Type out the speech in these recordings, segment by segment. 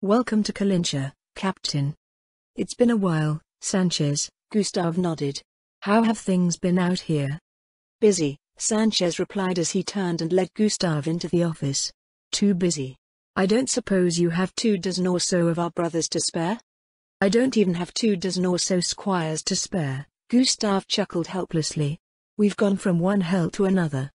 Welcome to Kalincha, Captain. It's been a while, Sanchez. Gustav nodded. How have things been out here? Busy, Sanchez replied as he turned and led Gustav into the office. Too busy. I don't suppose you have 24 or so of our brothers to spare? I don't even have 24 or so squires to spare. Gustav chuckled helplessly. We've gone from one hell to another.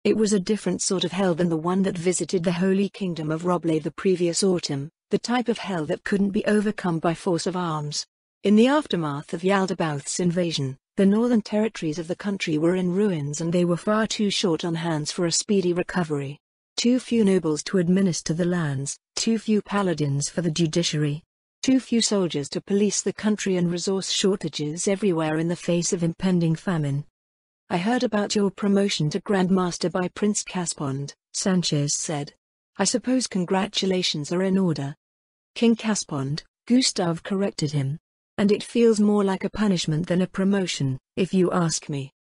It was a different sort of hell than the one that visited the Holy Kingdom of Roble the previous autumn, the type of hell that couldn't be overcome by force of arms. In the aftermath of Yaldabaoth's invasion, the northern territories of the country were in ruins and they were far too short on hands for a speedy recovery. Too few nobles to administer the lands, too few paladins for the judiciary, too few soldiers to police the country, and resource shortages everywhere in the face of impending famine. I heard about your promotion to Grand Master by Prince Caspond, Sanchez said. I suppose congratulations are in order. King Caspond, Gustav corrected him. And it feels more like a punishment than a promotion, if you ask me.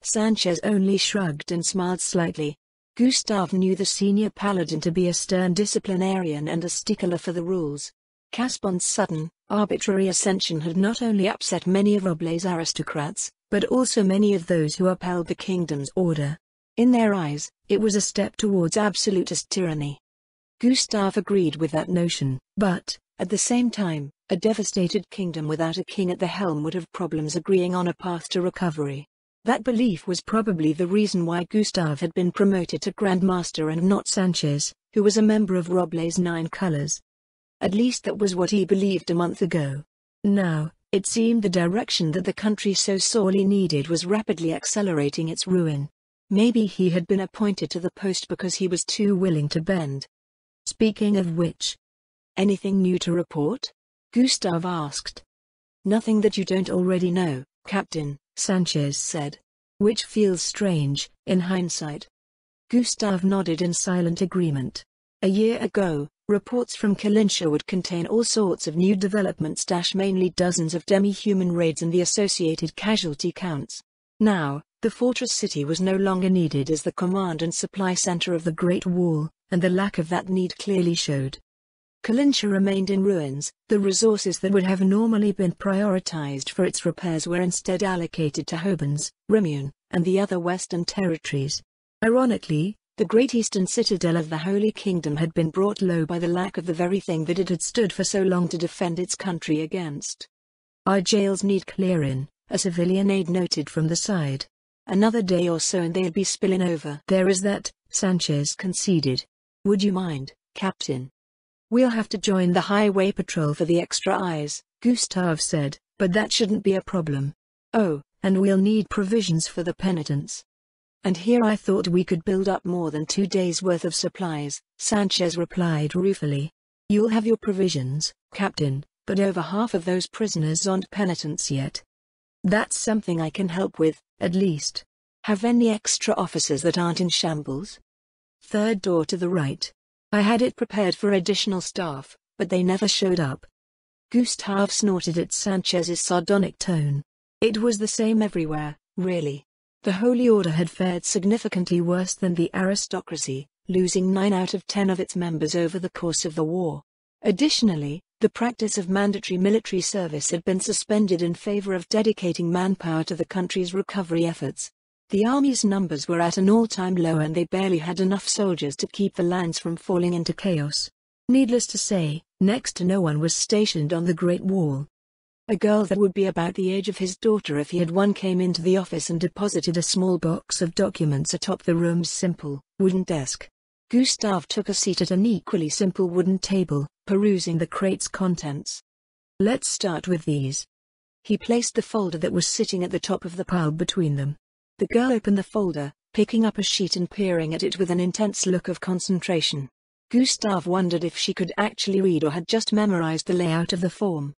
Sanchez only shrugged and smiled slightly. Gustav knew the senior paladin to be a stern disciplinarian and a stickler for the rules. Caspond's sudden, arbitrary ascension had not only upset many of Roble's aristocrats, but also many of those who upheld the kingdom's order. In their eyes, it was a step towards absolutist tyranny. Gustav agreed with that notion, but, at the same time, a devastated kingdom without a king at the helm would have problems agreeing on a path to recovery. That belief was probably the reason why Gustav had been promoted to Grand Master and not Sanchez, who was a member of Roble's 9 Colors. At least that was what he believed a month ago. Now, it seemed the direction that the country so sorely needed was rapidly accelerating its ruin. Maybe he had been appointed to the post because he was too willing to bend. Speaking of which, anything new to report? Gustav asked. Nothing that you don't already know, Captain, Sanchez said. Which feels strange, in hindsight. Gustav nodded in silent agreement. A year ago, reports from Kalincha would contain all sorts of new developments, mainly dozens of demi-human raids and the associated casualty counts. Now, the fortress city was no longer needed as the command and supply center of the Great Wall, and the lack of that need clearly showed. Kalincha remained in ruins. The resources that would have normally been prioritized for its repairs were instead allocated to Hobans, Rimun, and the other western territories. Ironically, the great eastern citadel of the Holy Kingdom had been brought low by the lack of the very thing that it had stood for so long to defend its country against. Our jails need clearing, a civilian aide noted from the side. Another day or so and they'll be spilling over. There is that, Sanchez conceded. Would you mind, Captain? We'll have to join the highway patrol for the extra eyes, Gustav said, but that shouldn't be a problem. Oh, and we'll need provisions for the penitents. And here I thought we could build up more than 2 days' worth of supplies, Sanchez replied ruefully. You'll have your provisions, Captain, but over half of those prisoners aren't penitents yet. That's something I can help with, at least. Have any extra officers that aren't in shambles? Third door to the right. I had it prepared for additional staff, but they never showed up. Gustav snorted at Sanchez's sardonic tone. It was the same everywhere, really. The Holy Order had fared significantly worse than the aristocracy, losing 9 out of 10 of its members over the course of the war. Additionally, the practice of mandatory military service had been suspended in favor of dedicating manpower to the country's recovery efforts. The army's numbers were at an all-time low and they barely had enough soldiers to keep the lands from falling into chaos. Needless to say, next to no one was stationed on the Great Wall. A girl that would be about the age of his daughter if he had one came into the office and deposited a small box of documents atop the room's simple, wooden desk. Gustav took a seat at an equally simple wooden table, perusing the crate's contents. Let's start with these. He placed the folder that was sitting at the top of the pile between them. The girl opened the folder, picking up a sheet and peering at it with an intense look of concentration. Gustav wondered if she could actually read or had just memorized the layout of the form.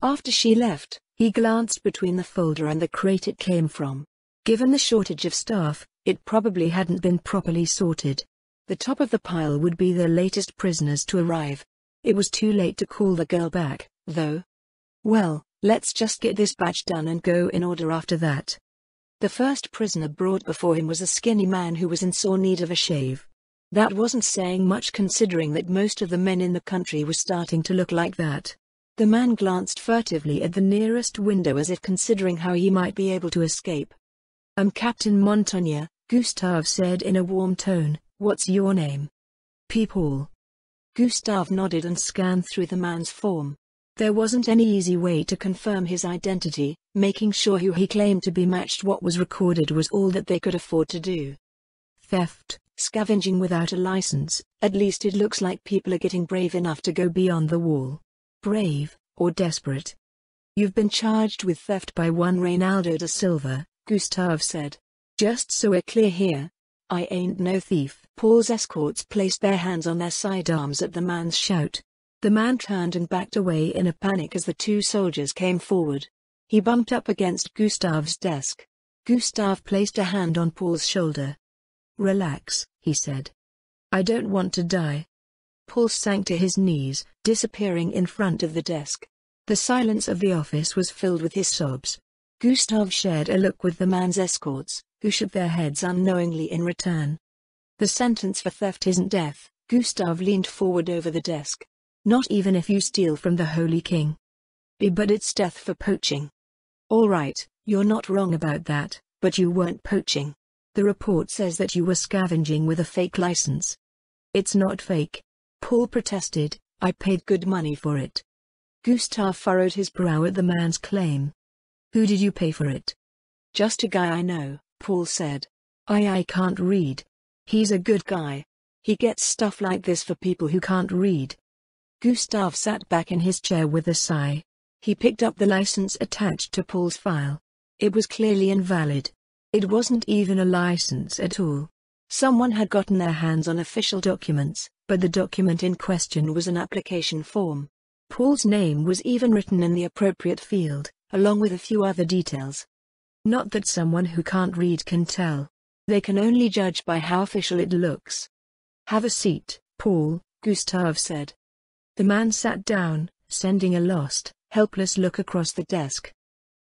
After she left, he glanced between the folder and the crate it came from. Given the shortage of staff, it probably hadn't been properly sorted. The top of the pile would be the latest prisoners to arrive. It was too late to call the girl back, though. Well, let's just get this batch done and go in order after that. The first prisoner brought before him was a skinny man who was in sore need of a shave. That wasn't saying much considering that most of the men in the country were starting to look like that. The man glanced furtively at the nearest window as if considering how he might be able to escape. "I'm Captain Montagnier," Gustave said in a warm tone. "What's your name?" "Paul." Gustave nodded and scanned through the man's form. There wasn't any easy way to confirm his identity. Making sure who he claimed to be matched what was recorded was all that they could afford to do. "Theft, scavenging without a license. At least it looks like people are getting brave enough to go beyond the wall." "Brave, or desperate?" "You've been charged with theft by one Reynaldo da Silva," Gustave said. "Just so we're clear here, I ain't no thief." Paul's escorts placed their hands on their sidearms at the man's shout. The man turned and backed away in a panic as the two soldiers came forward. He bumped up against Gustave's desk. Gustave placed a hand on Paul's shoulder. "Relax," he said. "I don't want to die." Paul sank to his knees, disappearing in front of the desk. The silence of the office was filled with his sobs. Gustave shared a look with the man's escorts, who shook their heads unknowingly in return. "The sentence for theft isn't death," Gustave leaned forward over the desk. "Not even if you steal from the Holy King. But it's death for poaching." "All right, you're not wrong about that, but you weren't poaching. The report says that you were scavenging with a fake license." "It's not fake," Paul protested. "I paid good money for it." Gustave furrowed his brow at the man's claim. "Who did you pay for it?" "Just a guy I know," Paul said. I can't read." "He's a good guy. He gets stuff like this for people who can't read." Gustave sat back in his chair with a sigh. He picked up the license attached to Paul's file. It was clearly invalid. It wasn't even a license at all. Someone had gotten their hands on official documents, but the document in question was an application form. Paul's name was even written in the appropriate field, along with a few other details. Not that someone who can't read can tell. They can only judge by how official it looks. "Have a seat, Paul," Gustave said. The man sat down, sending a lost, helpless look across the desk.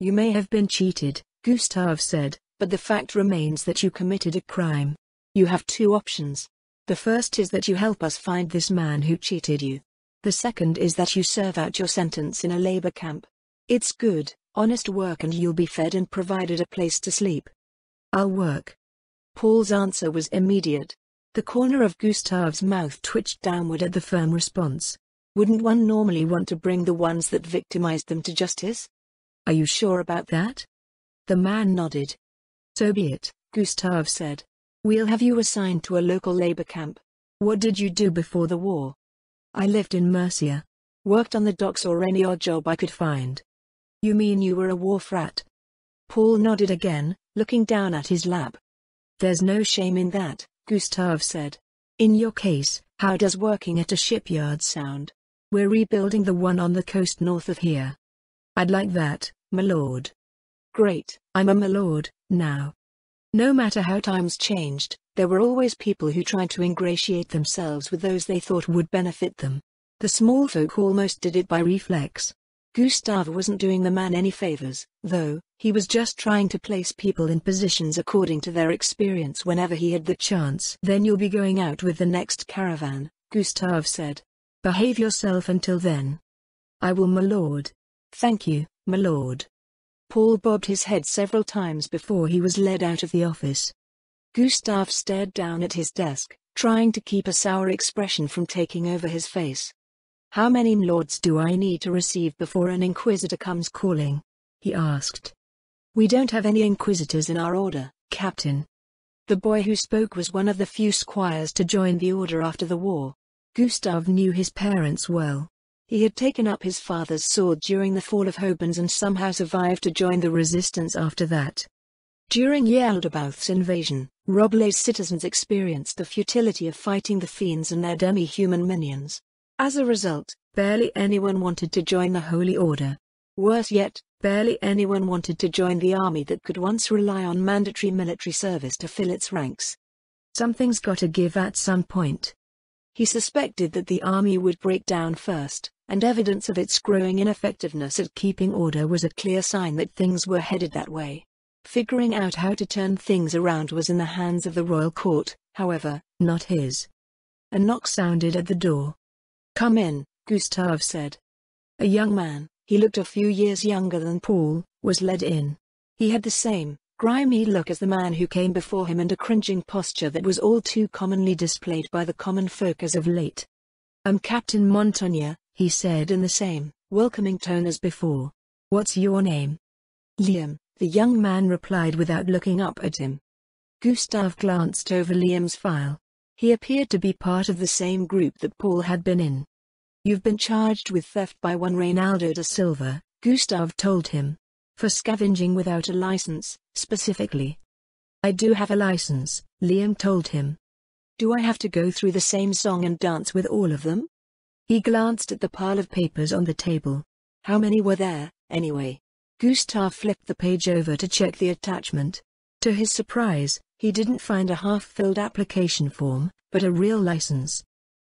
"You may have been cheated," Gustave said, "but the fact remains that you committed a crime. You have two options. The first is that you help us find this man who cheated you. The second is that you serve out your sentence in a labor camp. It's good, honest work and you'll be fed and provided a place to sleep." "I'll work." Paul's answer was immediate. The corner of Gustave's mouth twitched downward at the firm response. Wouldn't one normally want to bring the ones that victimized them to justice? "Are you sure about that?" The man nodded. "So be it," Gustave said. "We'll have you assigned to a local labor camp. What did you do before the war?" "I lived in Murcia. Worked on the docks or any odd job I could find." "You mean you were a war frat?" Paul nodded again, looking down at his lap. "There's no shame in that," Gustave said. "In your case, how does working at a shipyard sound? We're rebuilding the one on the coast north of here." "I'd like that, my lord." "Great, I'm a my lord, now." No matter how times changed, there were always people who tried to ingratiate themselves with those they thought would benefit them. The small folk almost did it by reflex. Gustave wasn't doing the man any favors, though. He was just trying to place people in positions according to their experience whenever he had the chance. "Then you'll be going out with the next caravan," Gustave said. "Behave yourself until then." "I will, my lord." "Thank you, my lord." Paul bobbed his head several times before he was led out of the office. Gustave stared down at his desk, trying to keep a sour expression from taking over his face. "How many lords do I need to receive before an inquisitor comes calling?" he asked. "We don't have any inquisitors in our order, Captain." The boy who spoke was one of the few squires to join the order after the war. Gustave knew his parents well. He had taken up his father's sword during the fall of Hobens and somehow survived to join the resistance after that. During Yaldabaoth's invasion, Roblay's citizens experienced the futility of fighting the fiends and their demi-human minions. As a result, barely anyone wanted to join the Holy Order. Worse yet, barely anyone wanted to join the army that could once rely on mandatory military service to fill its ranks. Something's gotta give at some point. He suspected that the army would break down first, and evidence of its growing ineffectiveness at keeping order was a clear sign that things were headed that way. Figuring out how to turn things around was in the hands of the royal court, however, not his. A knock sounded at the door. "Come in," Gustav said. A young man, he looked a few years younger than Paul, was led in. He had the same grimy look as the man who came before him and a cringing posture that was all too commonly displayed by the common folk as of late. "I'm Captain Montagnier," he said in the same welcoming tone as before. "What's your name?" "Liam," the young man replied without looking up at him. Gustav glanced over Liam's file. He appeared to be part of the same group that Paul had been in. "You've been charged with theft by one Reynaldo da Silva," Gustav told him. "For scavenging without a license, specifically." "I do have a license," Liam told him. "Do I have to go through the same song and dance with all of them?" He glanced at the pile of papers on the table. "How many were there, anyway?" Gustav flipped the page over to check the attachment. To his surprise, he didn't find a half-filled application form, but a real license.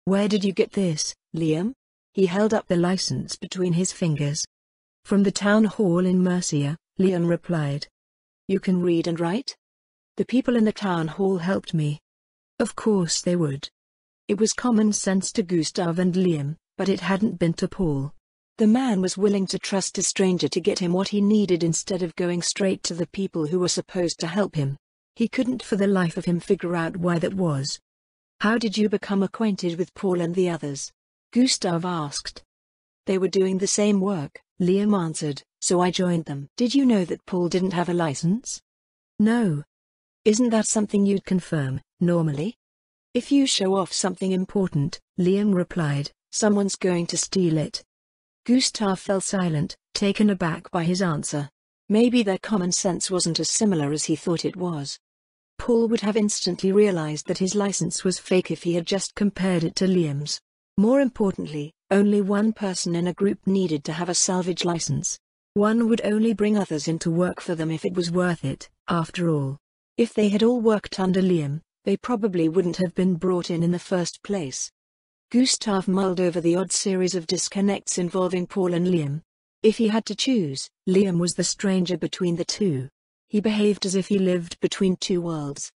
"Where did you get this, Liam?" He held up the license between his fingers. "From the town hall in Mercia," Liam replied. "You can read and write?" "The people in the town hall helped me." Of course they would. It was common sense to Gustav and Liam, but it hadn't been to Paul. The man was willing to trust a stranger to get him what he needed instead of going straight to the people who were supposed to help him. He couldn't for the life of him figure out why that was. "How did you become acquainted with Paul and the others?" Gustav asked. "They were doing the same work," Liam answered, "so I joined them." "Did you know that Paul didn't have a license?" "No." "Isn't that something you'd confirm, normally?" "If you show off something important," Liam replied, "someone's going to steal it." Gustav fell silent, taken aback by his answer. Maybe their common sense wasn't as similar as he thought it was. Paul would have instantly realized that his license was fake if he had just compared it to Liam's. More importantly, only one person in a group needed to have a salvage license. One would only bring others in to work for them if it was worth it, after all. If they had all worked under Liam, they probably wouldn't have been brought in the first place. Gustav mulled over the odd series of disconnects involving Paul and Liam. If he had to choose, Liam was the stranger between the two. He behaved as if he lived between two worlds.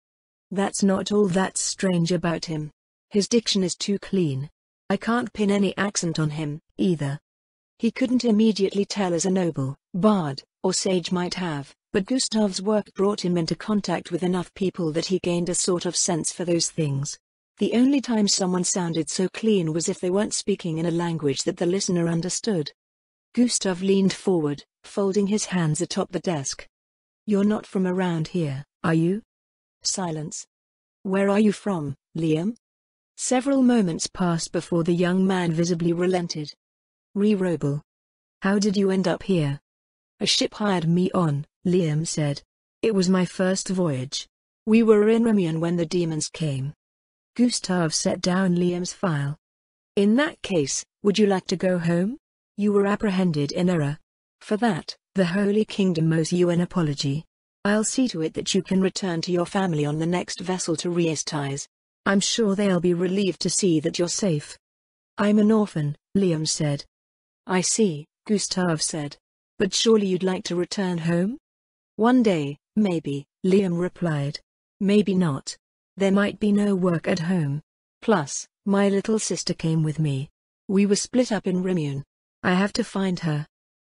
That's not all that's strange about him. His diction is too clean. I can't pin any accent on him, either. He couldn't immediately tell as a noble, bard, or sage might have, but Gustav's work brought him into contact with enough people that he gained a sort of sense for those things. The only time someone sounded so clean was if they weren't speaking in a language that the listener understood. Gustav leaned forward, folding his hands atop the desk. "You're not from around here, are you?" Silence. "Where are you from, Liam?" Several moments passed before the young man visibly relented. "Re-Robel. How did you end up here?" "A ship hired me on," Liam said. "It was my first voyage. We were in Remion when the demons came." Gustav set down Liam's file. "In that case, would you like to go home? You were apprehended in error. For that, the Holy Kingdom owes you an apology. I'll see to it that you can return to your family on the next vessel to Reesties. I'm sure they'll be relieved to see that you're safe." "I'm an orphan," Liam said. "I see," Gustav said. "But surely you'd like to return home?" "One day, maybe," Liam replied. "Maybe not. There might be no work at home. Plus, my little sister came with me. We were split up in Remion. I have to find her."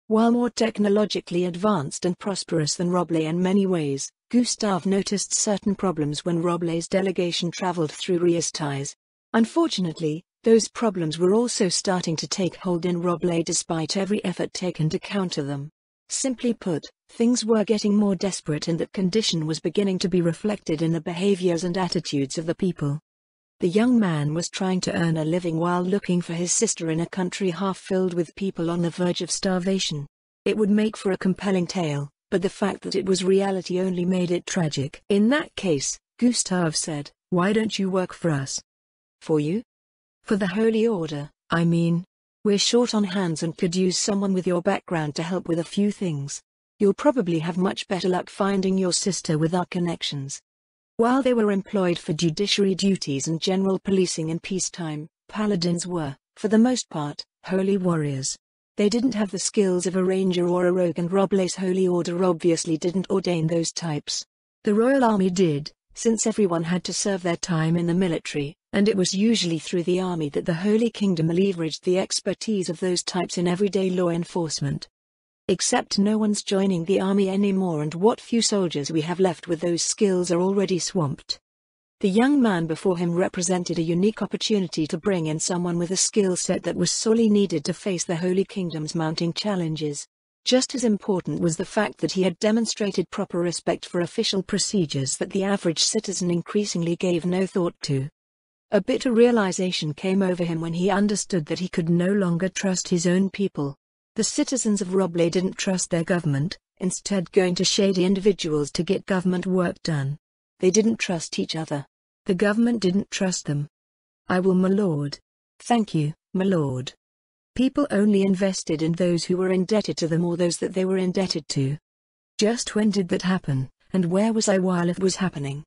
While more technologically advanced and prosperous than Roble in many ways, Gustav noticed certain problems when Roble's delegation traveled through Reesties. Unfortunately, those problems were also starting to take hold in Roble despite every effort taken to counter them. Simply put, things were getting more desperate and that condition was beginning to be reflected in the behaviors and attitudes of the people. The young man was trying to earn a living while looking for his sister in a country half filled with people on the verge of starvation. It would make for a compelling tale, but the fact that it was reality only made it tragic. "In that case," Gustav said, "why don't you work for us?" "For you?" "For the Holy Order, I mean. We're short on hands and could use someone with your background to help with a few things. You'll probably have much better luck finding your sister with our connections." While they were employed for judiciary duties and general policing in peacetime, paladins were, for the most part, holy warriors. They didn't have the skills of a ranger or a rogue, and Roble's Holy Order obviously didn't ordain those types. The Royal Army did, since everyone had to serve their time in the military, and it was usually through the army that the Holy Kingdom leveraged the expertise of those types in everyday law enforcement. Except no one's joining the army anymore, and what few soldiers we have left with those skills are already swamped. The young man before him represented a unique opportunity to bring in someone with a skill set that was sorely needed to face the Holy Kingdom's mounting challenges. Just as important was the fact that he had demonstrated proper respect for official procedures that the average citizen increasingly gave no thought to. A bitter realization came over him when he understood that he could no longer trust his own people. The citizens of Robley didn't trust their government, instead going to shady individuals to get government work done. They didn't trust each other. The government didn't trust them. "I will, my lord." "Thank you, my lord." People only invested in those who were indebted to them or those that they were indebted to. Just when did that happen, and where was I while it was happening?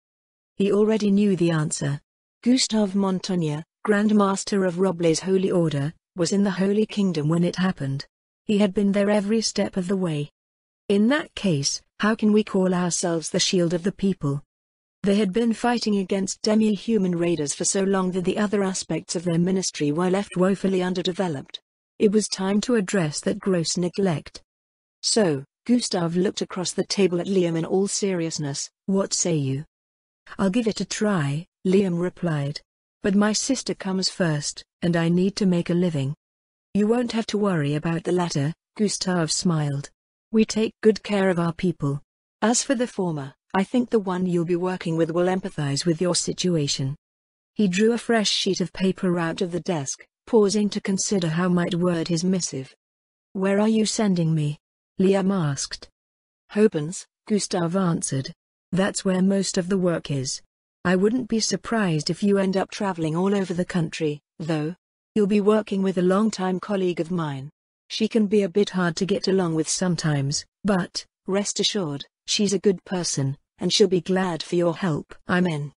He already knew the answer. Gustave Montagnier, Grand Master of Robley's Holy Order, was in the Holy Kingdom when it happened. He had been there every step of the way. In that case, how can we call ourselves the shield of the people? They had been fighting against demi-human raiders for so long that the other aspects of their ministry were left woefully underdeveloped. It was time to address that gross neglect. So, Gustave looked across the table at Liam in all seriousness. "What say you?" "I'll give it a try," Liam replied. "But my sister comes first, and I need to make a living." "You won't have to worry about the latter," Gustave smiled. "We take good care of our people. As for the former, I think the one you'll be working with will empathize with your situation." He drew a fresh sheet of paper out of the desk, pausing to consider how might word his missive. "Where are you sending me?" Liam asked. "Hobens," Gustave answered. "That's where most of the work is. I wouldn't be surprised if you end up traveling all over the country, though. You'll be working with a longtime colleague of mine. She can be a bit hard to get along with sometimes, but, rest assured, she's a good person, and she'll be glad for your help." "I'm in."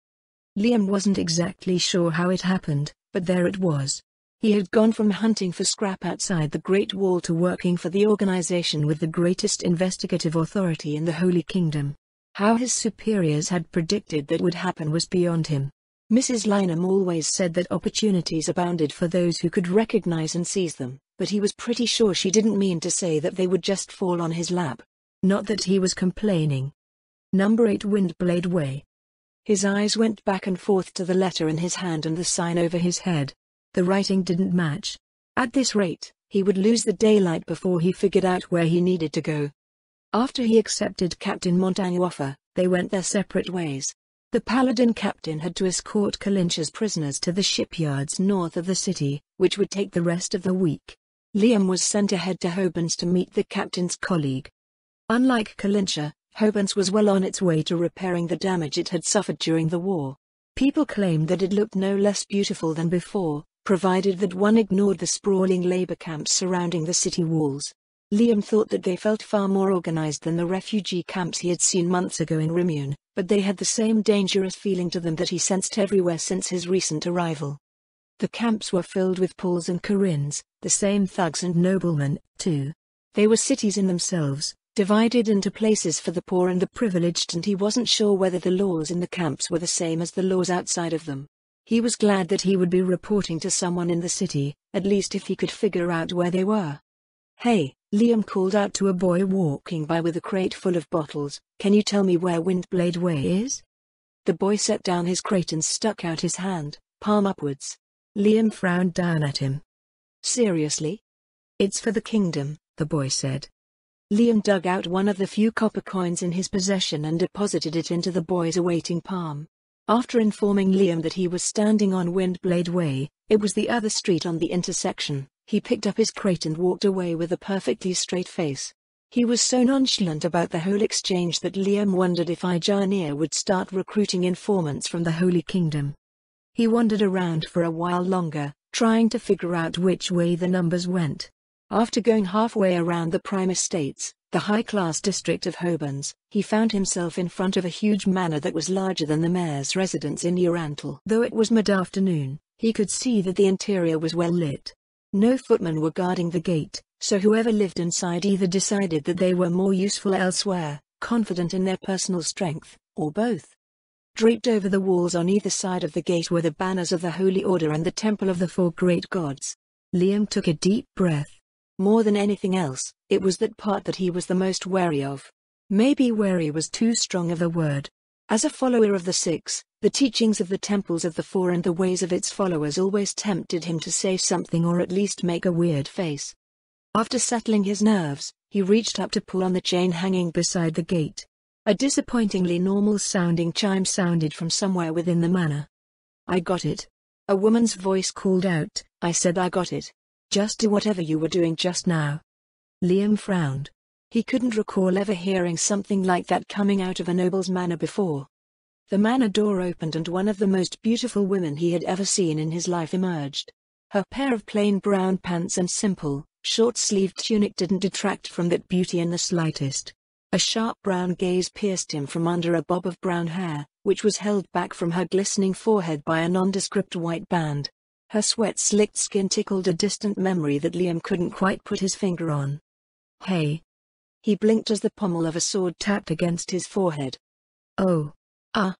Liam wasn't exactly sure how it happened, but there it was. He had gone from hunting for scrap outside the Great Wall to working for the organization with the greatest investigative authority in the Holy Kingdom. How his superiors had predicted that would happen was beyond him. Mrs. Lynham always said that opportunities abounded for those who could recognize and seize them, but he was pretty sure she didn't mean to say that they would just fall on his lap. Not that he was complaining. Number 8 Windblade Way. His eyes went back and forth to the letter in his hand and the sign over his head. The writing didn't match. At this rate, he would lose the daylight before he figured out where he needed to go. After he accepted Captain Montaigne's offer, they went their separate ways. The Paladin captain had to escort Kalincha's prisoners to the shipyards north of the city, which would take the rest of the week. Liam was sent ahead to Hobens to meet the captain's colleague. Unlike Kalincha, Hobens was well on its way to repairing the damage it had suffered during the war. People claimed that it looked no less beautiful than before, provided that one ignored the sprawling labor camps surrounding the city walls. Liam thought that they felt far more organized than the refugee camps he had seen months ago in Rimune, but they had the same dangerous feeling to them that he sensed everywhere since his recent arrival. The camps were filled with Pauls and Corinnes, the same thugs and noblemen, too. They were cities in themselves, divided into places for the poor and the privileged, and he wasn't sure whether the laws in the camps were the same as the laws outside of them. He was glad that he would be reporting to someone in the city, at least if he could figure out where they were. "Hey," Liam called out to a boy walking by with a crate full of bottles, "can you tell me where Windblade Way is?" The boy set down his crate and stuck out his hand, palm upwards. Liam frowned down at him. "Seriously?" "It's for the kingdom," the boy said. Liam dug out one of the few copper coins in his possession and deposited it into the boy's awaiting palm. After informing Liam that he was standing on Windblade Way, it was the other street on the intersection, he picked up his crate and walked away with a perfectly straight face. He was so nonchalant about the whole exchange that Liam wondered if Ijarnir would start recruiting informants from the Holy Kingdom. He wandered around for a while longer, trying to figure out which way the numbers went. After going halfway around the Prime Estates, the high-class district of Hobens, he found himself in front of a huge manor that was larger than the mayor's residence in Urantal. Though it was mid-afternoon, he could see that the interior was well lit. No footmen were guarding the gate, so whoever lived inside either decided that they were more useful elsewhere, confident in their personal strength, or both. Draped over the walls on either side of the gate were the banners of the Holy Order and the Temple of the Four Great Gods. Liam took a deep breath. More than anything else, it was that part that he was the most wary of. Maybe wary was too strong of a word. As a follower of the Six, the teachings of the Temples of the Four and the ways of its followers always tempted him to say something or at least make a weird face. After settling his nerves, he reached up to pull on the chain hanging beside the gate. A disappointingly normal-sounding chime sounded from somewhere within the manor. "I got it." A woman's voice called out. "I said I got it. Just do whatever you were doing just now." Liam frowned. He couldn't recall ever hearing something like that coming out of a noble's manor before. The manor door opened and one of the most beautiful women he had ever seen in his life emerged. Her pair of plain brown pants and simple, short-sleeved tunic didn't detract from that beauty in the slightest. A sharp brown gaze pierced him from under a bob of brown hair, which was held back from her glistening forehead by a nondescript white band. Her sweat-slicked skin tickled a distant memory that Liam couldn't quite put his finger on. "Hey." He blinked as the pommel of a sword tapped against his forehead. "Oh. Ah."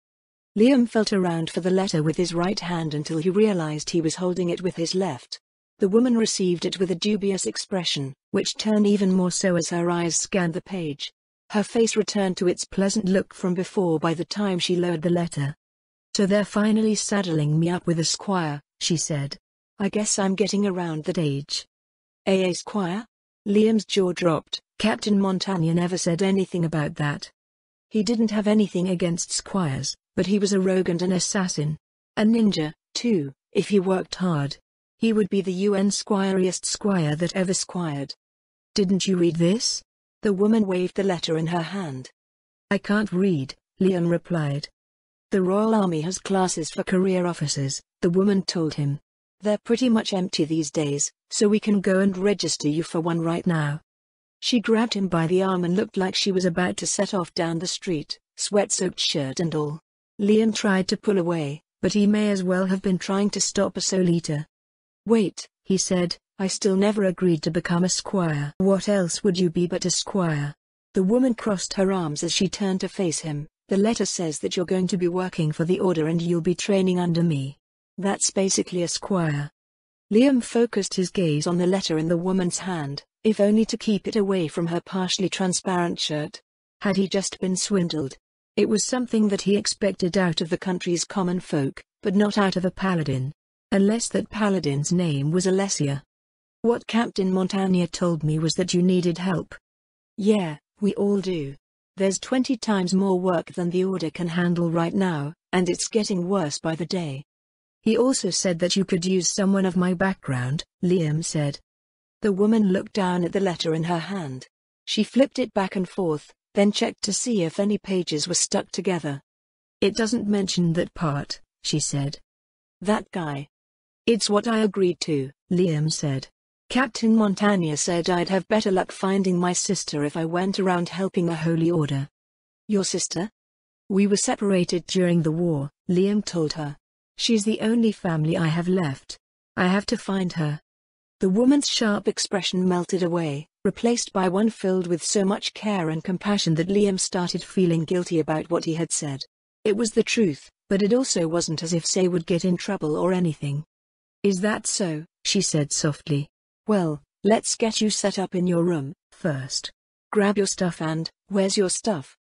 Liam felt around for the letter with his right hand until he realized he was holding it with his left. The woman received it with a dubious expression, which turned even more so as her eyes scanned the page. Her face returned to its pleasant look from before by the time she lowered the letter. "So they're finally saddling me up with a squire," she said. "I guess I'm getting around that age." "A squire?" Liam's jaw dropped. Captain Montagna never said anything about that. He didn't have anything against squires, but he was a rogue and an assassin. A ninja, too, if he worked hard. He would be the squiriest squire that ever squired. "Didn't you read this?" The woman waved the letter in her hand. "I can't read," Liam replied. "The Royal Army has classes for career officers," the woman told him. "They're pretty much empty these days, so we can go and register you for one right now." She grabbed him by the arm and looked like she was about to set off down the street, sweat-soaked shirt and all. Liam tried to pull away, but he may as well have been trying to stop a solita. "Wait," he said, "I still never agreed to become a squire." "What else would you be but a squire?" The woman crossed her arms as she turned to face him. "The letter says that you're going to be working for the Order and you'll be training under me. That's basically a squire." Liam focused his gaze on the letter in the woman's hand, if only to keep it away from her partially transparent shirt. Had he just been swindled? It was something that he expected out of the country's common folk, but not out of a paladin. Unless that paladin's name was Alessia. "What Captain Montagna told me was that you needed help." "Yeah, we all do. There's 20 times more work than the Order can handle right now, and it's getting worse by the day." "He also said that you could use someone of my background," Liam said. The woman looked down at the letter in her hand. She flipped it back and forth, then checked to see if any pages were stuck together. "It doesn't mention that part," she said. "That guy." "It's what I agreed to," Liam said. "Captain Montagna said I'd have better luck finding my sister if I went around helping the Holy Order." "Your sister?" "We were separated during the war," Liam told her. "She's the only family I have left. I have to find her." The woman's sharp expression melted away, replaced by one filled with so much care and compassion that Liam started feeling guilty about what he had said. It was the truth, but it also wasn't as if Say would get in trouble or anything. "Is that so?" she said softly. "Well, let's get you set up in your room, first. Grab your stuff and, where's your stuff?"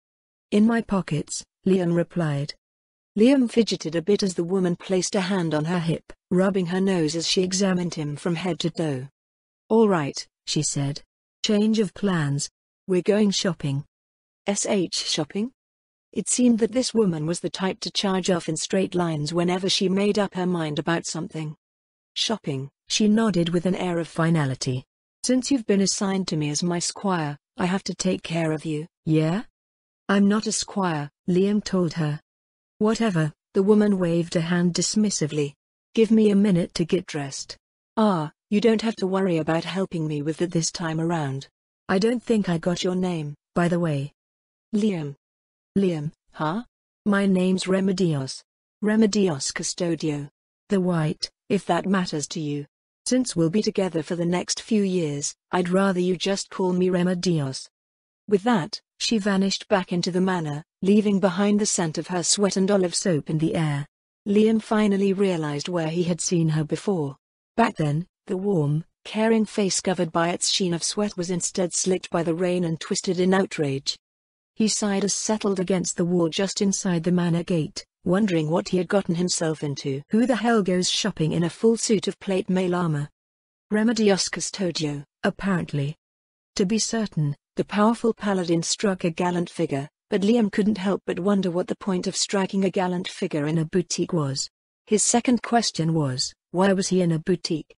"In my pockets," Liam replied. Liam fidgeted a bit as the woman placed a hand on her hip, rubbing her nose as she examined him from head to toe. "All right," she said. "Change of plans. We're going shopping." Shopping? It seemed that this woman was the type to charge off in straight lines whenever she made up her mind about something. "Shopping," she nodded with an air of finality. "Since you've been assigned to me as my squire, I have to take care of you." "Yeah?" "I'm not a squire," Liam told her. "Whatever," the woman waved a hand dismissively. "Give me a minute to get dressed." "Ah, you don't have to worry about helping me with that this time around. I don't think I got your name, by the way." "Liam." "Liam, huh? My name's Remedios. Remedios Custodio. The White, if that matters to you. Since we'll be together for the next few years, I'd rather you just call me Remedios." With that, she vanished back into the manor, leaving behind the scent of her sweat and olive soap in the air. Liam finally realized where he had seen her before. Back then, the warm, caring face covered by its sheen of sweat was instead slicked by the rain and twisted in outrage. He sighed as settled against the wall just inside the manor gate, wondering what he had gotten himself into. Who the hell goes shopping in a full suit of plate mail armor? Remedios Custodio, apparently. To be certain, the powerful paladin struck a gallant figure, but Liam couldn't help but wonder what the point of striking a gallant figure in a boutique was. His second question was, why was he in a boutique?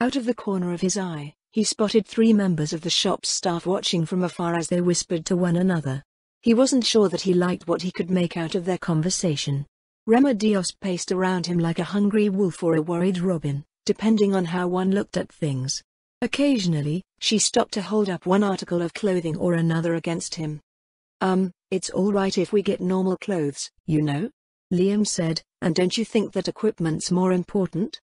Out of the corner of his eye, he spotted 3 members of the shop's staff watching from afar as they whispered to one another. He wasn't sure that he liked what he could make out of their conversation. Remedios paced around him like a hungry wolf or a worried robin, depending on how one looked at things. Occasionally, she stopped to hold up one article of clothing or another against him. It's all right if we get normal clothes, you know? Liam said, and don't you think that equipment's more important?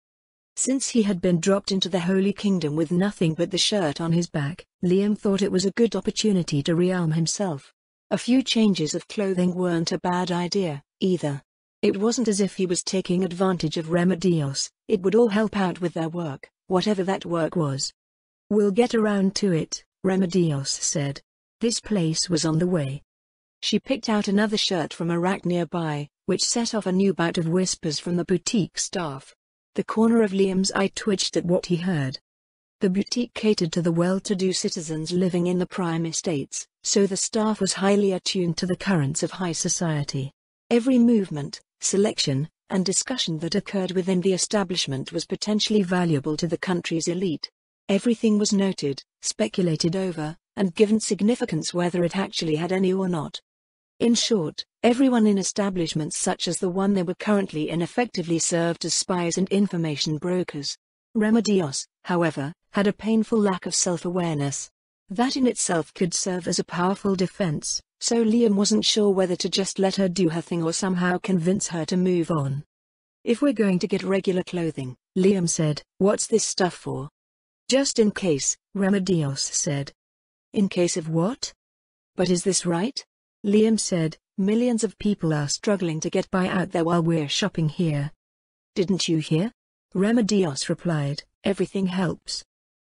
Since he had been dropped into the Holy Kingdom with nothing but the shirt on his back, Liam thought it was a good opportunity to rearm himself. A few changes of clothing weren't a bad idea, either. It wasn't as if he was taking advantage of Remedios, it would all help out with their work, whatever that work was. We'll get around to it, Remedios said. This place was on the way. She picked out another shirt from a rack nearby, which set off a new bout of whispers from the boutique staff. The corner of Liam's eye twitched at what he heard. The boutique catered to the well-to-do citizens living in the prime estates, so the staff was highly attuned to the currents of high society. Every movement, selection, and discussion that occurred within the establishment was potentially valuable to the country's elite. Everything was noted, speculated over, and given significance whether it actually had any or not. In short, everyone in establishments such as the one they were currently in effectively served as spies and information brokers. Remedios, however, had a painful lack of self-awareness. That in itself could serve as a powerful defense, so Liam wasn't sure whether to just let her do her thing or somehow convince her to move on. If we're going to get regular clothing, Liam said, what's this stuff for? Just in case, Remedios said. In case of what? But is this right? Liam said, millions of people are struggling to get by out there while we're shopping here. Didn't you hear? Remedios replied, everything helps.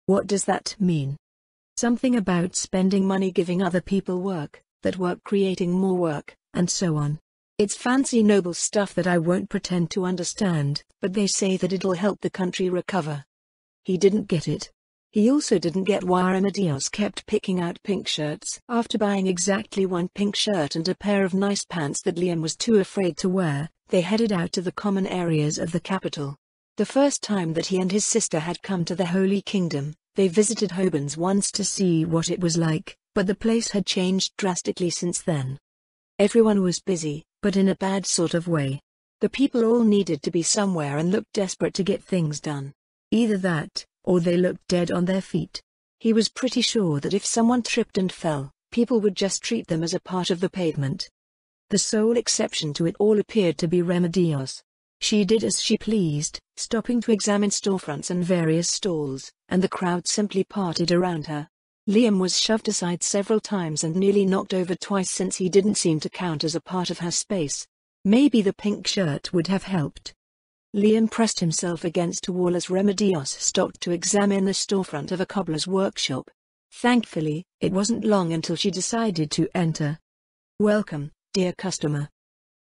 What does that mean? Something about spending money giving other people work, that work creating more work, and so on. It's fancy noble stuff that I won't pretend to understand, but they say that it'll help the country recover. He didn't get it. He also didn't get why Remedios kept picking out pink shirts. After buying exactly one pink shirt and a pair of nice pants that Liam was too afraid to wear, they headed out to the common areas of the capital. The first time that he and his sister had come to the Holy Kingdom, they visited Hobans once to see what it was like, but the place had changed drastically since then. Everyone was busy, but in a bad sort of way. The people all needed to be somewhere and looked desperate to get things done. Either that, or they looked dead on their feet. He was pretty sure that if someone tripped and fell, people would just treat them as a part of the pavement. The sole exception to it all appeared to be Remedios. She did as she pleased, stopping to examine storefronts and various stalls, and the crowd simply parted around her. Liam was shoved aside several times and nearly knocked over twice since he didn't seem to count as a part of her space. Maybe the pink shirt would have helped. Liam pressed himself against a wall as Remedios stopped to examine the storefront of a cobbler's workshop. Thankfully, it wasn't long until she decided to enter. Welcome, dear customer.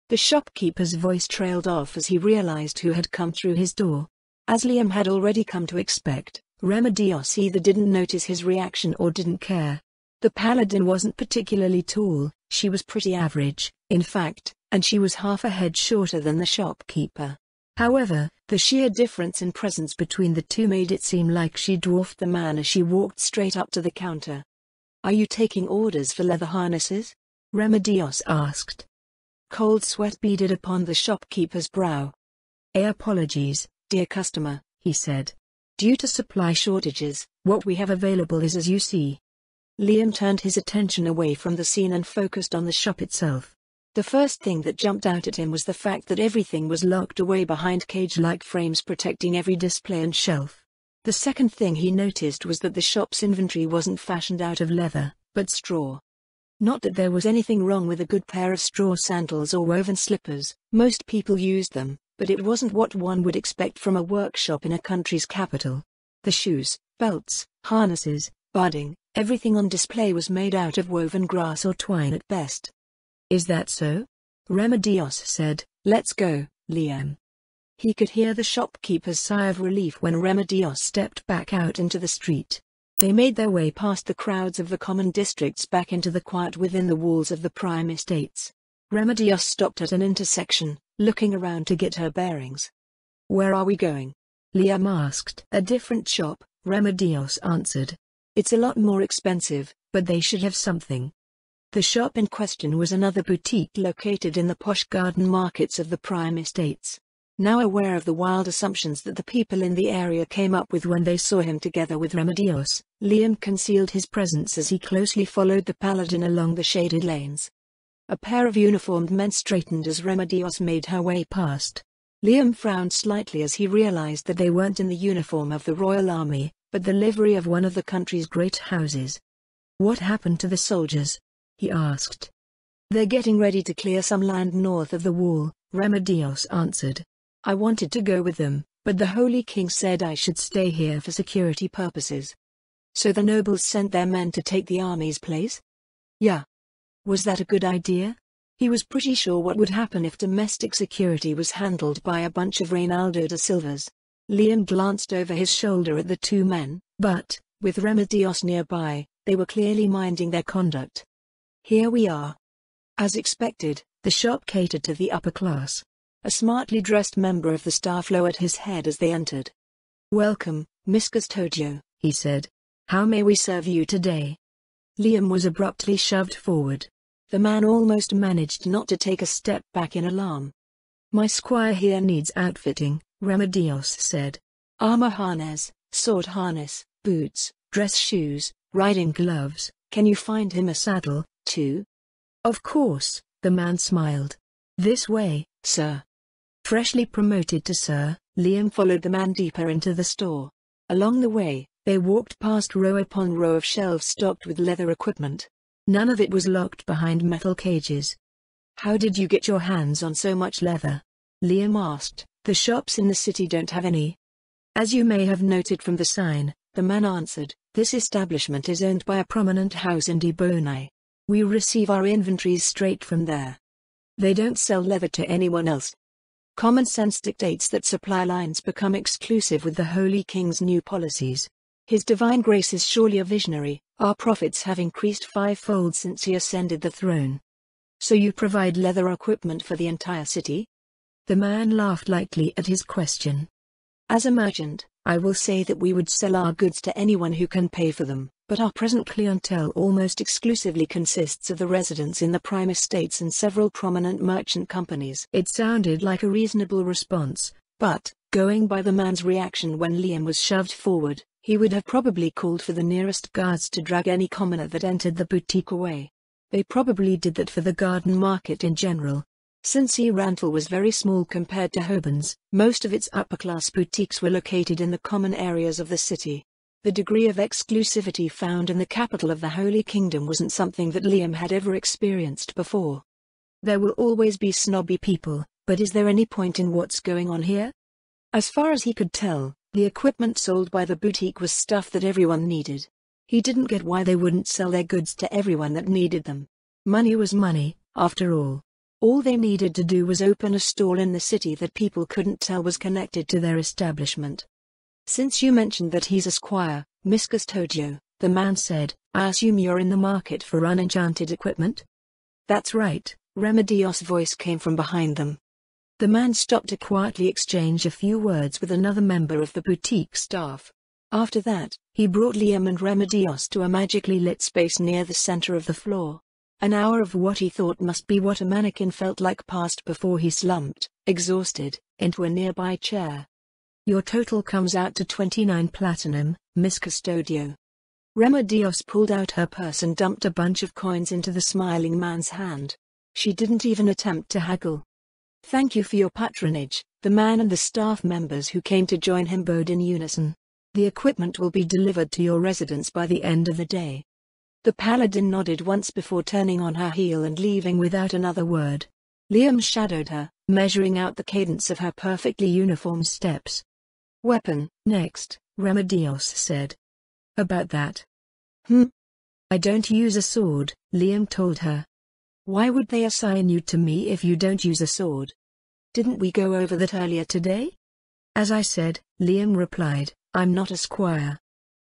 The shopkeeper's voice trailed off as he realized who had come through his door. As Liam had already come to expect, Remedios either didn't notice his reaction or didn't care. The paladin wasn't particularly tall, she was pretty average, in fact, and she was half a head shorter than the shopkeeper. However, the sheer difference in presence between the two made it seem like she dwarfed the man as she walked straight up to the counter. Are you taking orders for leather harnesses? Remedios asked. Cold sweat beaded upon the shopkeeper's brow. Apologies, dear customer, he said. Due to supply shortages, what we have available is as you see. Liam turned his attention away from the scene and focused on the shop itself. The first thing that jumped out at him was the fact that everything was locked away behind cage-like frames protecting every display and shelf. The second thing he noticed was that the shop's inventory wasn't fashioned out of leather, but straw. Not that there was anything wrong with a good pair of straw sandals or woven slippers, most people used them, but it wasn't what one would expect from a workshop in a country's capital. The shoes, belts, harnesses, barding, everything on display was made out of woven grass or twine at best. Is that so? Remedios said. Let's go, Liam. He could hear the shopkeeper's sigh of relief when Remedios stepped back out into the street. They made their way past the crowds of the common districts back into the quiet within the walls of the prime estates. Remedios stopped at an intersection, looking around to get her bearings. Where are we going? Liam asked. A different shop, Remedios answered. It's a lot more expensive, but they should have something. The shop in question was another boutique located in the posh garden markets of the prime estates. Now aware of the wild assumptions that the people in the area came up with when they saw him together with Remedios, Liam concealed his presence as he closely followed the paladin along the shaded lanes. A pair of uniformed men straightened as Remedios made her way past. Liam frowned slightly as he realized that they weren't in the uniform of the royal army, but the livery of one of the country's great houses. What happened to the soldiers? He asked. They're getting ready to clear some land north of the wall, Remedios answered. I wanted to go with them, but the Holy King said I should stay here for security purposes. So the nobles sent their men to take the army's place? Yeah. Was that a good idea? He was pretty sure what would happen if domestic security was handled by a bunch of Reynaldo de Silvas. Liam glanced over his shoulder at the two men, but, with Remedios nearby, they were clearly minding their conduct. Here we are. As expected, the shop catered to the upper class. A smartly dressed member of the staff lowered his head as they entered. Welcome, Miss Custodio, he said. How may we serve you today? Liam was abruptly shoved forward. The man almost managed not to take a step back in alarm. My squire here needs outfitting, Remedios said. Armor harness, sword harness, boots, dress shoes, riding gloves. Can you find him a saddle, too? Of course, the man smiled. This way, sir. Freshly promoted to sir, Liam followed the man deeper into the store. Along the way, they walked past row upon row of shelves stocked with leather equipment. None of it was locked behind metal cages. How did you get your hands on so much leather? Liam asked. The shops in the city don't have any. As you may have noted from the sign, the man answered, this establishment is owned by a prominent house in Dibonai. We receive our inventories straight from there. They don't sell leather to anyone else. Common sense dictates that supply lines become exclusive with the Holy King's new policies. His divine grace is surely a visionary. Our profits have increased fivefold since he ascended the throne. So you provide leather equipment for the entire city? The man laughed lightly at his question. As a merchant, I will say that we would sell our goods to anyone who can pay for them, but our present clientele almost exclusively consists of the residents in the prime estates and several prominent merchant companies. It sounded like a reasonable response, but, going by the man's reaction when Liam was shoved forward, he would have probably called for the nearest guards to drag any commoner that entered the boutique away. They probably did that for the garden market in general. Since Rantel was very small compared to Hobon's, most of its upper-class boutiques were located in the common areas of the city. The degree of exclusivity found in the capital of the Holy Kingdom wasn't something that Liam had ever experienced before. There will always be snobby people, but is there any point in what's going on here? As far as he could tell, the equipment sold by the boutique was stuff that everyone needed. He didn't get why they wouldn't sell their goods to everyone that needed them. Money was money, after all. All they needed to do was open a stall in the city that people couldn't tell was connected to their establishment. Since you mentioned that he's a squire, Miss Custodio, the man said, I assume you're in the market for unenchanted equipment? That's right, Remedios' voice came from behind them. The man stopped to quietly exchange a few words with another member of the boutique staff. After that, he brought Liam and Remedios to a magically lit space near the center of the floor. An hour of what he thought must be what a mannequin felt like passed before he slumped, exhausted, into a nearby chair. Your total comes out to 29 platinum, Miss Custodio. Remedios pulled out her purse and dumped a bunch of coins into the smiling man's hand. She didn't even attempt to haggle. Thank you for your patronage, the man and the staff members who came to join him bowed in unison. The equipment will be delivered to your residence by the end of the day. The paladin nodded once before turning on her heel and leaving without another word. Liam shadowed her, measuring out the cadence of her perfectly uniform steps. "Weapon, next," Remedios said. "About that?" "I don't use a sword," Liam told her. "Why would they assign you to me if you don't use a sword? Didn't we go over that earlier today?" "As I said," Liam replied, "I'm not a squire."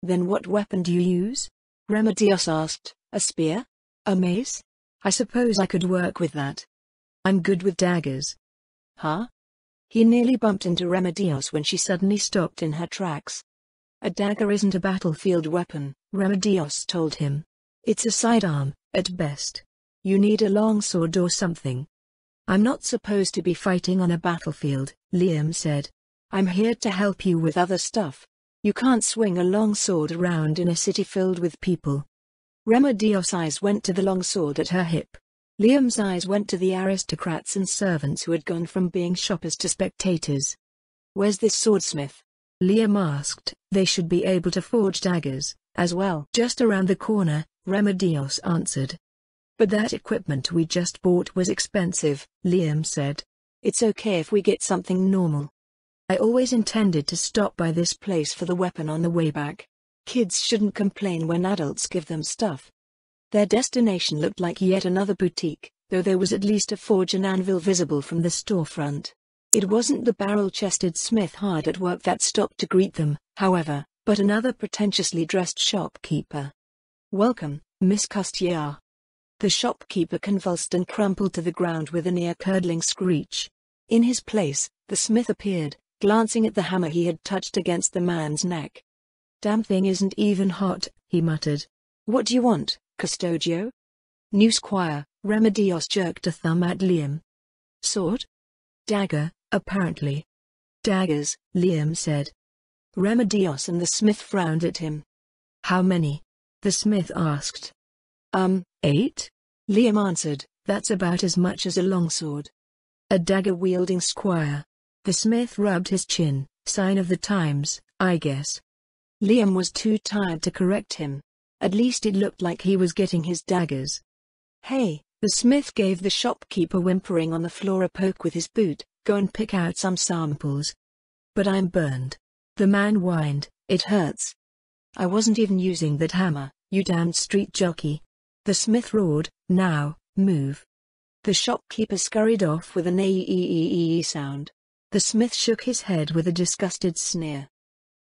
"Then what weapon do you use?" Remedios asked. "A spear? A mace? I suppose I could work with that. I'm good with daggers." "Huh?" He nearly bumped into Remedios when she suddenly stopped in her tracks. "A dagger isn't a battlefield weapon," Remedios told him. "It's a sidearm, at best. You need a long sword or something." "I'm not supposed to be fighting on a battlefield," Liam said. "I'm here to help you with other stuff. You can't swing a long sword around in a city filled with people." Remedios' eyes went to the long sword at her hip. Liam's eyes went to the aristocrats and servants who had gone from being shoppers to spectators. "Where's this swordsmith?" Liam asked. "They should be able to forge daggers, as well." "Just around the corner," Remedios answered. "But that equipment we just bought was expensive," Liam said. "It's okay if we get something normal. I always intended to stop by this place for the weapon on the way back. Kids shouldn't complain when adults give them stuff." Their destination looked like yet another boutique, though there was at least a forge and anvil visible from the storefront. It wasn't the barrel-chested smith hard at work that stopped to greet them, however, but another pretentiously dressed shopkeeper. "Welcome, Miss Custier." The shopkeeper convulsed and crumpled to the ground with a near-curdling screech. In his place, the smith appeared, glancing at the hammer he had touched against the man's neck. "Damn thing isn't even hot," he muttered. "What do you want, Custodio?" "New squire," Remedios jerked a thumb at Liam. "Sword?" "Dagger, apparently." "Daggers," Liam said. Remedios and the smith frowned at him. "How many?" the smith asked. 8? Liam answered. "That's about as much as a longsword." "A dagger-wielding squire." The smith rubbed his chin, sign of the times, I guess. Liam was too tired to correct him. At least it looked like he was getting his daggers. "Hey," the smith gave the shopkeeper whimpering on the floor a poke with his boot, "go and pick out some samples." "But I'm burned." The man whined, "It hurts." "I wasn't even using that hammer, you damned street jockey." The smith roared, "Now, move." The shopkeeper scurried off with an "ee" sound. The smith shook his head with a disgusted sneer.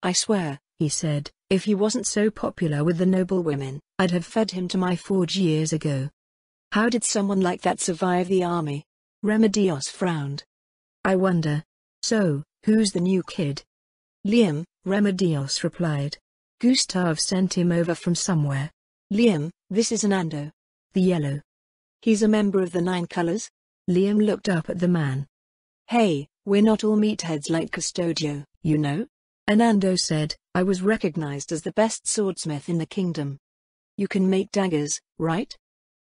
"I swear," he said, "if he wasn't so popular with the noblewomen, I'd have fed him to my forge years ago." "How did someone like that survive the army?" Remedios frowned. "I wonder. So, who's the new kid?" "Liam," Remedios replied. "Gustav sent him over from somewhere." "Liam, this is Anando." "The yellow." "He's a member of the 9 Colors?" Liam looked up at the man. "Hey, we're not all meatheads like Custodio, you know?" Anando said. "I was recognized as the best swordsmith in the kingdom." "You can make daggers, right?"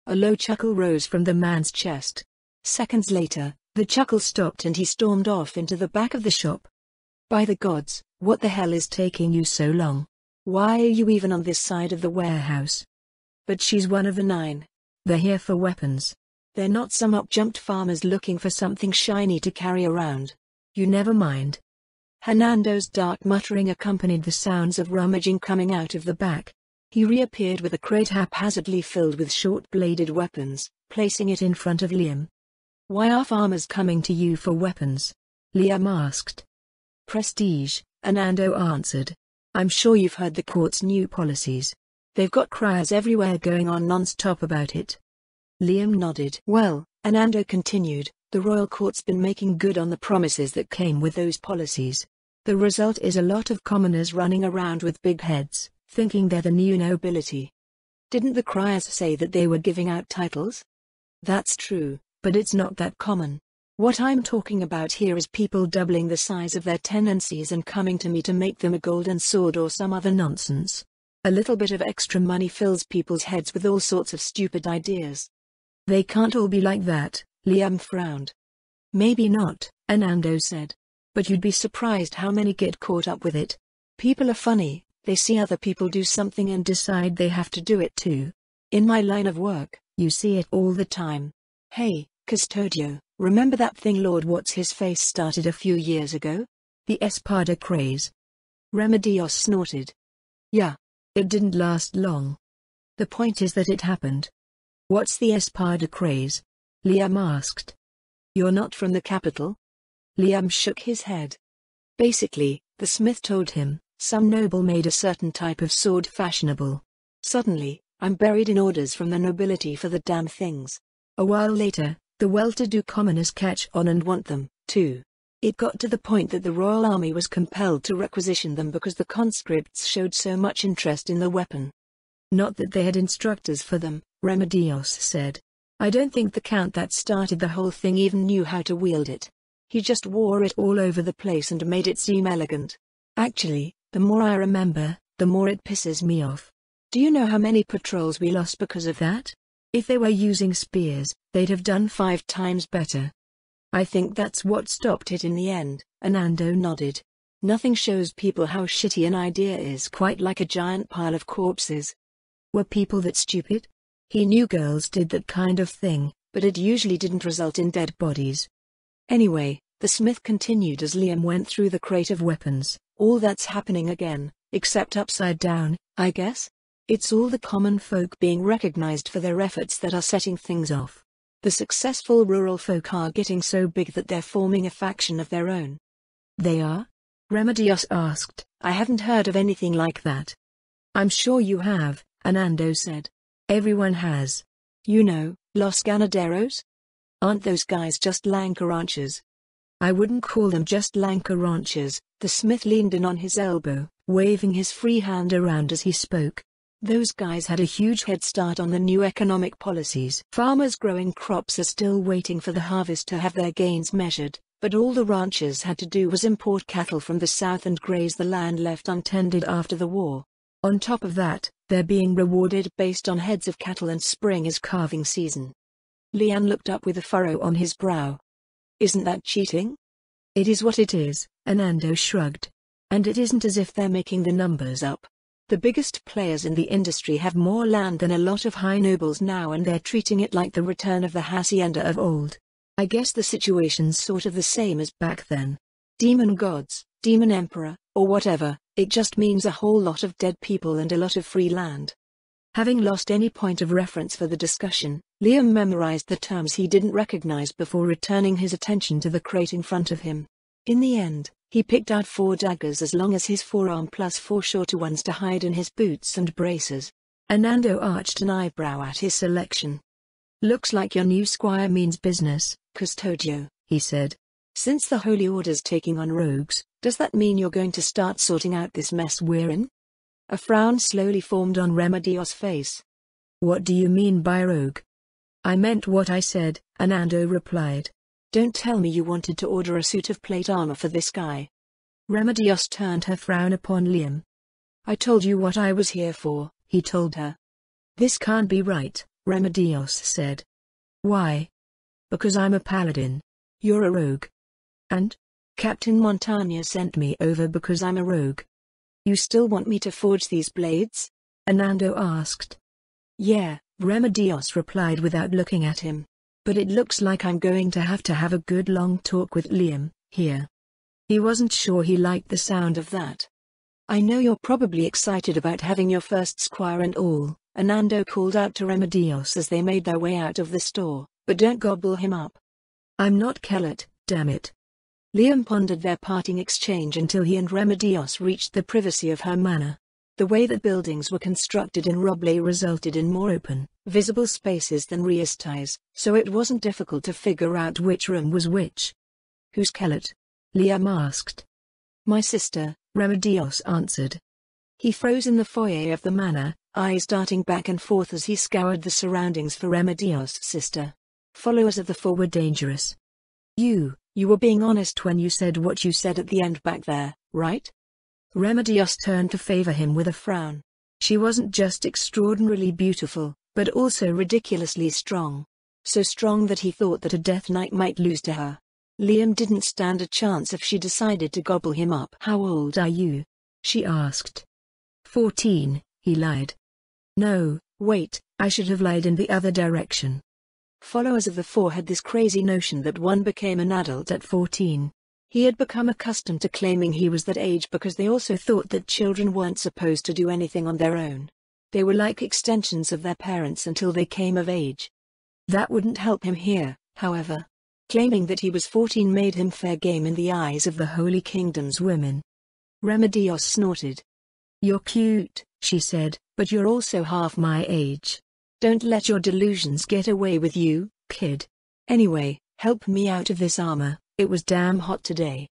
A low chuckle rose from the man's chest. Seconds later, the chuckle stopped and he stormed off into the back of the shop. "By the gods, what the hell is taking you so long? Why are you even on this side of the warehouse?" "But she's one of the 9. They're here for weapons. They're not some up-jumped farmers looking for something shiny to carry around." "You never mind." Hernando's dark muttering accompanied the sounds of rummaging coming out of the back. He reappeared with a crate haphazardly filled with short-bladed weapons, placing it in front of Liam. "Why are farmers coming to you for weapons?" Liam asked. "Prestige," Hernando answered. "I'm sure you've heard the court's new policies. They've got criers everywhere going on non-stop about it." Liam nodded. "Well," Hernando continued, "the royal court's been making good on the promises that came with those policies. The result is a lot of commoners running around with big heads, thinking they're the new nobility. Didn't the criers say that they were giving out titles?" "That's true, but it's not that common. What I'm talking about here is people doubling the size of their tenancies and coming to me to make them a golden sword or some other nonsense. A little bit of extra money fills people's heads with all sorts of stupid ideas." "They can't all be like that," Liam frowned. "Maybe not," Hernando said. "But you'd be surprised how many get caught up with it. People are funny, they see other people do something and decide they have to do it too. In my line of work, you see it all the time. Hey, Custodio, remember that thing Lord What's-His-Face started a few years ago? The Espada craze. Remedios snorted. Yeah. It didn't last long. The point is that it happened. What's the Espada craze? Liam asked. You're not from the capital? Liam shook his head. Basically, the smith told him, some noble made a certain type of sword fashionable. Suddenly, I'm buried in orders from the nobility for the damn things. A while later, the well-to-do commoners catch on and want them, too. It got to the point that the royal army was compelled to requisition them because the conscripts showed so much interest in the weapon. Not that they had instructors for them, Remedios said. I don't think the count that started the whole thing even knew how to wield it. He just wore it all over the place and made it seem elegant. Actually, the more I remember, the more it pisses me off. Do you know how many patrols we lost because of that? If they were using spears, they'd have done 5 times better. I think that's what stopped it in the end, Anando nodded. Nothing shows people how shitty an idea is quite like a giant pile of corpses. Were people that stupid? He knew girls did that kind of thing, but it usually didn't result in dead bodies. Anyway, the smith continued as Liam went through the crate of weapons. All that's happening again, except upside down, I guess? It's all the common folk being recognized for their efforts that are setting things off. The successful rural folk are getting so big that they're forming a faction of their own. They are? Remedios asked. I haven't heard of anything like that. I'm sure you have, Anando said. Everyone has. You know, Los Ganaderos? Aren't those guys just Lanka ranchers? I wouldn't call them just Lanka ranchers. The smith leaned in on his elbow, waving his free hand around as he spoke. Those guys had a huge head start on the new economic policies. Farmers growing crops are still waiting for the harvest to have their gains measured, but all the ranchers had to do was import cattle from the south and graze the land left untended after the war. On top of that, they're being rewarded based on heads of cattle and spring is calving season. Liam looked up with a furrow on his brow. Isn't that cheating? It is what it is, Anando shrugged. And it isn't as if they're making the numbers up. The biggest players in the industry have more land than a lot of high nobles now and they're treating it like the return of the hacienda of old. I guess the situation's sort of the same as back then. Demon gods, demon emperor, or whatever, it just means a whole lot of dead people and a lot of free land. Having lost any point of reference for the discussion, Liam memorized the terms he didn't recognize before returning his attention to the crate in front of him. In the end, he picked out 4 daggers as long as his forearm plus 4 shorter ones to hide in his boots and braces. Anando arched an eyebrow at his selection. Looks like your new squire means business, Custodio, he said. Since the Holy Order's taking on rogues, does that mean you're going to start sorting out this mess we're in? A frown slowly formed on Remedios' face. What do you mean by rogue? I meant what I said, Anando replied. Don't tell me you wanted to order a suit of plate armor for this guy. Remedios turned her frown upon Liam. I told you what I was here for, he told her. This can't be right, Remedios said. Why? Because I'm a paladin. You're a rogue. And? Captain Montagna sent me over because I'm a rogue. You still want me to forge these blades? Anando asked. Yeah, Remedios replied without looking at him. But it looks like I'm going to have a good long talk with Liam, here. He wasn't sure he liked the sound of that. I know you're probably excited about having your first squire and all, Anando called out to Remedios as they made their way out of the store, but don't gobble him up. I'm not Kellett, damn it. Liam pondered their parting exchange until he and Remedios reached the privacy of her manor. The way that buildings were constructed in Roble resulted in more open, visible spaces than Riastais, so it wasn't difficult to figure out which room was which. Who's Kellett? Liam asked. My sister, Remedios answered. He froze in the foyer of the manor, eyes darting back and forth as he scoured the surroundings for Remedios' sister. Followers of the Four were dangerous. You were being honest when you said what you said at the end back there, right? Remedios turned to favor him with a frown. She wasn't just extraordinarily beautiful, but also ridiculously strong. So strong that he thought that a death knight might lose to her. Liam didn't stand a chance if she decided to gobble him up. How old are you? She asked. 14, he lied. No, wait, I should have lied in the other direction. Followers of the Four had this crazy notion that one became an adult at 14. He had become accustomed to claiming he was that age because they also thought that children weren't supposed to do anything on their own. They were like extensions of their parents until they came of age. That wouldn't help him here, however. Claiming that he was 14 made him fair game in the eyes of the Holy Kingdom's women. Remedios snorted. "You're cute," she said, "but you're also half my age. Don't let your delusions get away with you, kid. Anyway, help me out of this armor, it was damn hot today."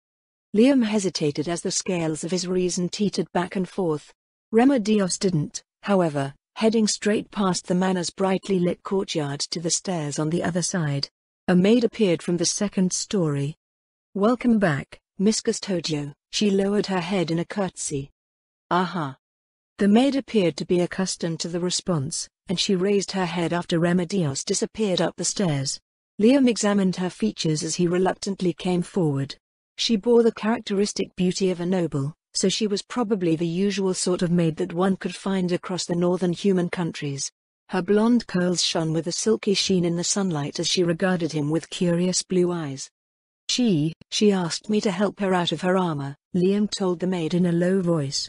Liam hesitated as the scales of his reason teetered back and forth. Remedios didn't, however, heading straight past the manor's brightly lit courtyard to the stairs on the other side. A maid appeared from the second story. "Welcome back, Miss Custodio," she lowered her head in a curtsy. "Aha." The maid appeared to be accustomed to the response, and she raised her head after Remedios disappeared up the stairs. Liam examined her features as he reluctantly came forward. She bore the characteristic beauty of a noble, so she was probably the usual sort of maid that one could find across the northern human countries. Her blonde curls shone with a silky sheen in the sunlight as she regarded him with curious blue eyes. She asked me to help her out of her armor," Liam told the maid in a low voice.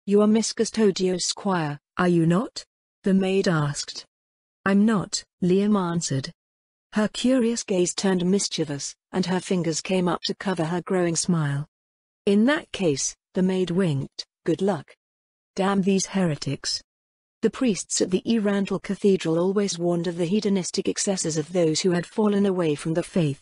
"You are Miss Custodio's squire, are you not?" the maid asked. "I'm not," Liam answered. Her curious gaze turned mischievous, and her fingers came up to cover her growing smile. "In that case," the maid winked, "good luck." Damn these heretics. The priests at the Erantal Cathedral always warned of the hedonistic excesses of those who had fallen away from the faith.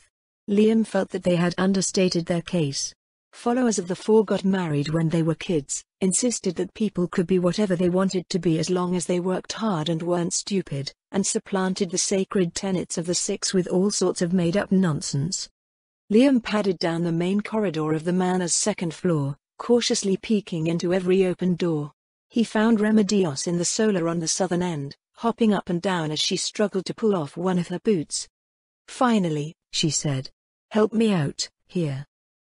Liam felt that they had understated their case. Followers of the Four got married when they were kids, insisted that people could be whatever they wanted to be as long as they worked hard and weren't stupid, and supplanted the sacred tenets of the Six with all sorts of made-up nonsense. Liam padded down the main corridor of the manor's second floor, cautiously peeking into every open door. He found Remedios in the solar on the southern end, hopping up and down as she struggled to pull off one of her boots. "Finally," she said. "Help me out, here."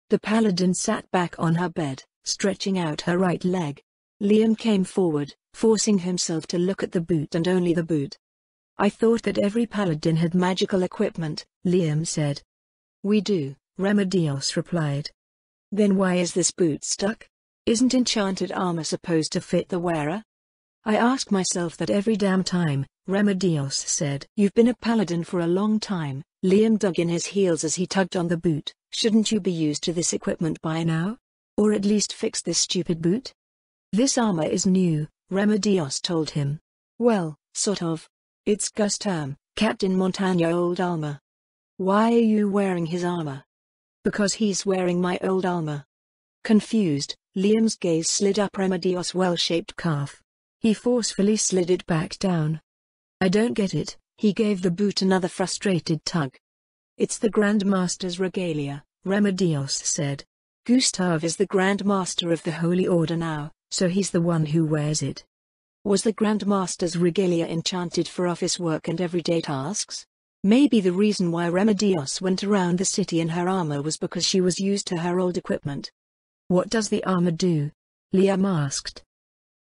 The paladin sat back on her bed, stretching out her right leg. Liam came forward, forcing himself to look at the boot and only the boot. "I thought that every paladin had magical equipment," Liam said. "We do," Remedios replied. "Then why is this boot stuck? Isn't enchanted armor supposed to fit the wearer?" "I ask myself that every damn time," Remedios said. "You've been a paladin for a long time." Liam dug in his heels as he tugged on the boot. "Shouldn't you be used to this equipment by now? Or at least fix this stupid boot?" "This armor is new," Remedios told him. "Well, sort of. It's Gus term, Captain Montagna old armor." "Why are you wearing his armor?" "Because he's wearing my old armor." Confused, Liam's gaze slid up Remedios' well-shaped calf. He forcefully slid it back down. "I don't get it." He gave the boot another frustrated tug. "It's the Grand Master's regalia," Remedios said. "Gustav is the Grand Master of the Holy Order now, so he's the one who wears it." Was the Grand Master's regalia enchanted for office work and everyday tasks? Maybe the reason why Remedios went around the city in her armor was because she was used to her old equipment. "What does the armor do?" Liam asked.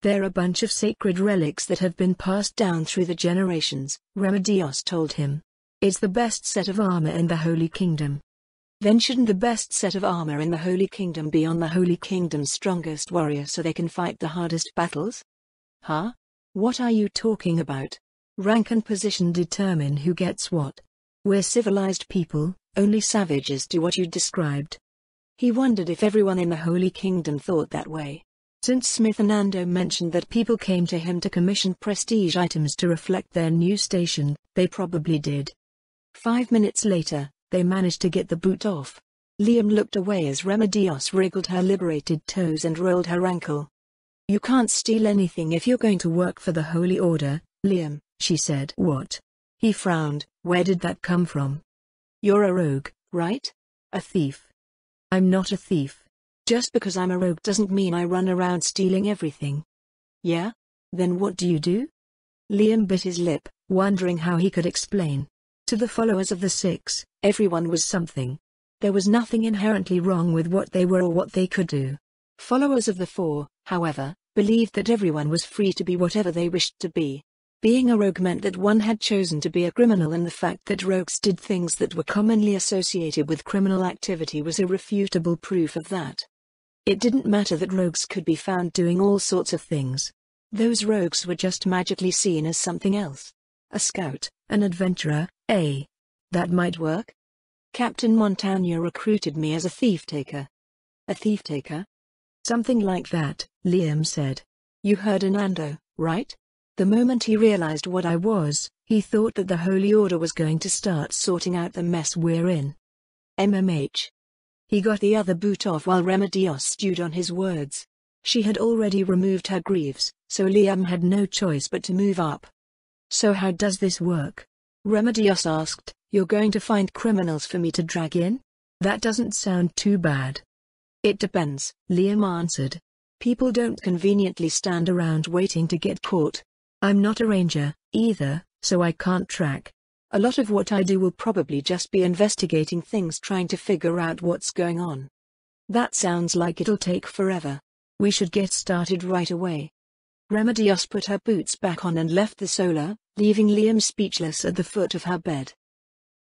"They're a bunch of sacred relics that have been passed down through the generations," Remedios told him. "It's the best set of armor in the Holy Kingdom." "Then shouldn't the best set of armor in the Holy Kingdom be on the Holy Kingdom's strongest warrior so they can fight the hardest battles?" "Huh? What are you talking about? Rank and position determine who gets what. We're civilized people, only savages do what you described." He wondered if everyone in the Holy Kingdom thought that way. Since Smith and Ando mentioned that people came to him to commission prestige items to reflect their new station, they probably did. 5 minutes later, they managed to get the boot off. Liam looked away as Remedios wriggled her liberated toes and rolled her ankle. "You can't steal anything if you're going to work for the Holy Order, Liam," she said. "What?" He frowned. "Where did that come from?" "You're a rogue, right? A thief." "I'm not a thief. Just because I'm a rogue doesn't mean I run around stealing everything." "Yeah? Then what do you do?" Liam bit his lip, wondering how he could explain. To the followers of the Six, everyone was something. There was nothing inherently wrong with what they were or what they could do. Followers of the Four, however, believed that everyone was free to be whatever they wished to be. Being a rogue meant that one had chosen to be a criminal, and the fact that rogues did things that were commonly associated with criminal activity was irrefutable proof of that. It didn't matter that rogues could be found doing all sorts of things. Those rogues were just magically seen as something else. A scout, an adventurer, that might work. Captain Montagna recruited me as a thief-taker. A thief-taker? Something like that, Liam said. You heard Anando, right? The moment he realized what I was, he thought that the Holy Order was going to start sorting out the mess we're in. MMH. He got the other boot off while Remedios stewed on his words. She had already removed her greaves, so Liam had no choice but to move up. So how does this work? Remedios asked. You're going to find criminals for me to drag in? That doesn't sound too bad. It depends, Liam answered. People don't conveniently stand around waiting to get caught. I'm not a ranger, either, so I can't track. A lot of what I do will probably just be investigating things, trying to figure out what's going on. That sounds like it'll take forever. We should get started right away. Remedios put her boots back on and left the solar, leaving Liam speechless at the foot of her bed.